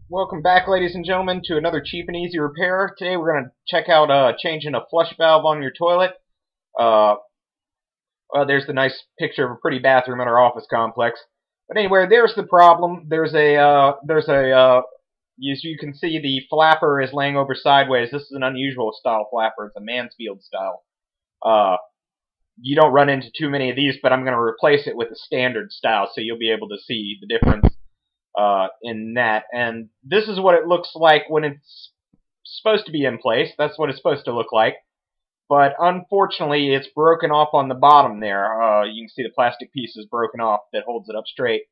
Welcome back, ladies and gentlemen, to another cheap and easy repair. Today we're going to check out changing a flush valve on your toilet. Uh, there's the nice picture of a pretty bathroom in our office complex. But anyway, there's the problem. As you can see, the flapper is laying over sideways. This is an unusual style flapper. It's a Mansfield style. You don't run into too many of these, but I'm going to replace it with a standard style, so you'll be able to see the difference in that. And this is what it looks like when it's supposed to be in place. That's what it's supposed to look like. But unfortunately, it's broken off on the bottom there. You can see the plastic piece is broken off that holds it up straight.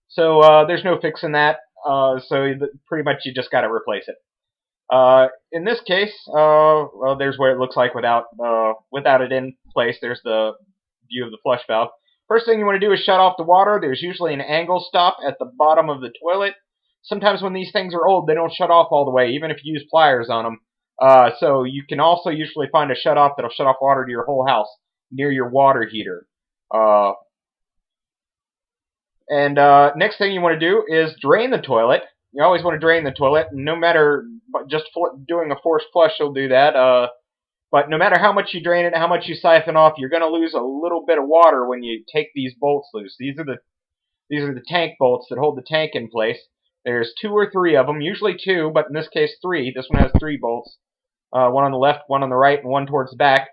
So there's no fixing that. So pretty much you just got to replace it. In this case, well, there's what it looks like without it in place. There's the view of the flush valve. First thing you want to do is shut off the water. There's usually an angle stop at the bottom of the toilet. Sometimes when these things are old, they don't shut off all the way, even if you use pliers on them. So you can also usually find a shut off that'll shut off water to your whole house near your water heater. Next thing you want to do is drain the toilet. You always want to drain the toilet. No matter, just doing a forced flush will do that. But no matter how much you drain it, how much you siphon off, you're going to lose a little bit of water when you take these bolts loose. These are the tank bolts that hold the tank in place. There's 2 or 3 of them, usually 2, but in this case 3. This one has 3 bolts. One on the left, one on the right, and one towards the back.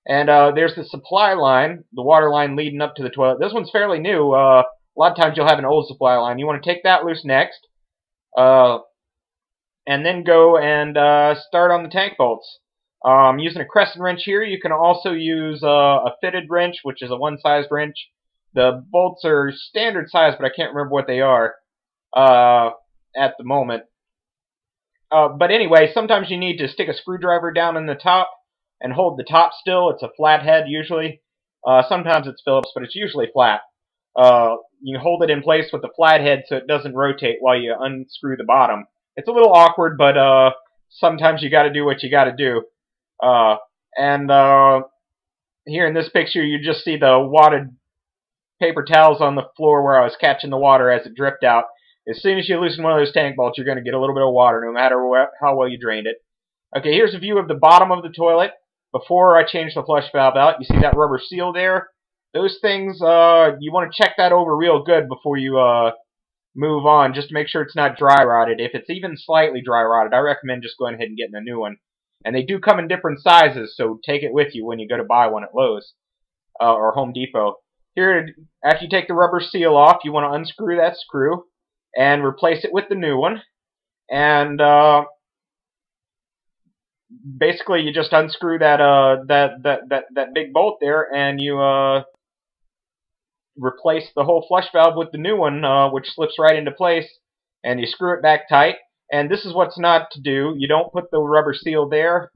And there's the supply line, the water line leading up to the toilet. This one's fairly new. A lot of times you'll have an old supply line. You want to take that loose next. And then go and start on the tank bolts. I'm using a crescent wrench here. You can also use a fitted wrench, which is a one-sized wrench. The bolts are standard size, but I can't remember what they are at the moment. But anyway, sometimes you need to stick a screwdriver down in the top and hold the top still. It's a flathead usually. Sometimes it's Phillips, but it's usually flat. You hold it in place with the flathead so it doesn't rotate while you unscrew the bottom. It's a little awkward, but sometimes you got to do what you got to do. Here in this picture, you just see the wadded paper towels on the floor where I was catching the water as it dripped out. As soon as you loosen one of those tank bolts, you're going to get a little bit of water, no matter how well you drained it. Okay, here's a view of the bottom of the toilet before I changed the flush valve out. You see that rubber seal there? Those things, you want to check that over real good before you move on, just to make sure it's not dry rotted. If it's even slightly dry rotted, I recommend just going ahead and getting a new one. And they do come in different sizes, so take it with you when you go to buy one at Lowe's or Home Depot. Here, after you take the rubber seal off, you want to unscrew that screw and replace it with the new one. And basically, you just unscrew that big bolt there, and you replace the whole flush valve with the new one, which slips right into place, and you screw it back tight. And this is what's not to do. You don't put the rubber seal there.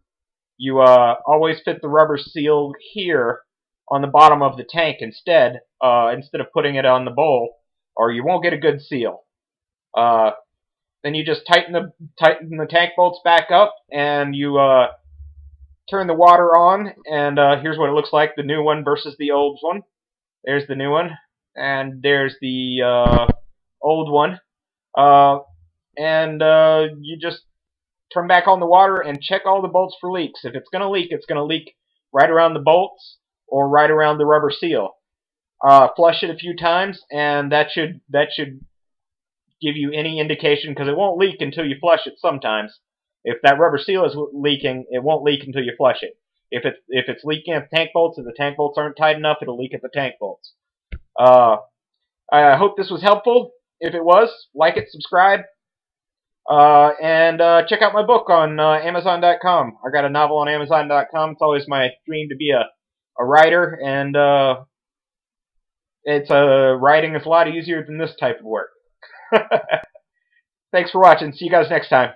You always fit the rubber seal here on the bottom of the tank instead of putting it on the bowl, or you won't get a good seal. Then you just tighten the tank bolts back up, and you turn the water on, and here's what it looks like, the new one versus the old one. There's the new one, and there's the old one. You just turn back on the water and check all the bolts for leaks. If it's going to leak, it's going to leak right around the bolts or right around the rubber seal. Flush it a few times, and that should give you any indication, because it won't leak until you flush it sometimes. If that rubber seal is leaking, it won't leak until you flush it. If it's leaking at the tank bolts and the tank bolts aren't tight enough, it'll leak at the tank bolts. I hope this was helpful. If it was, like it, subscribe, and check out my book on Amazon.com. I got a novel on Amazon.com. It's always my dream to be a writer, and writing is a lot easier than this type of work. Thanks for watching. See you guys next time.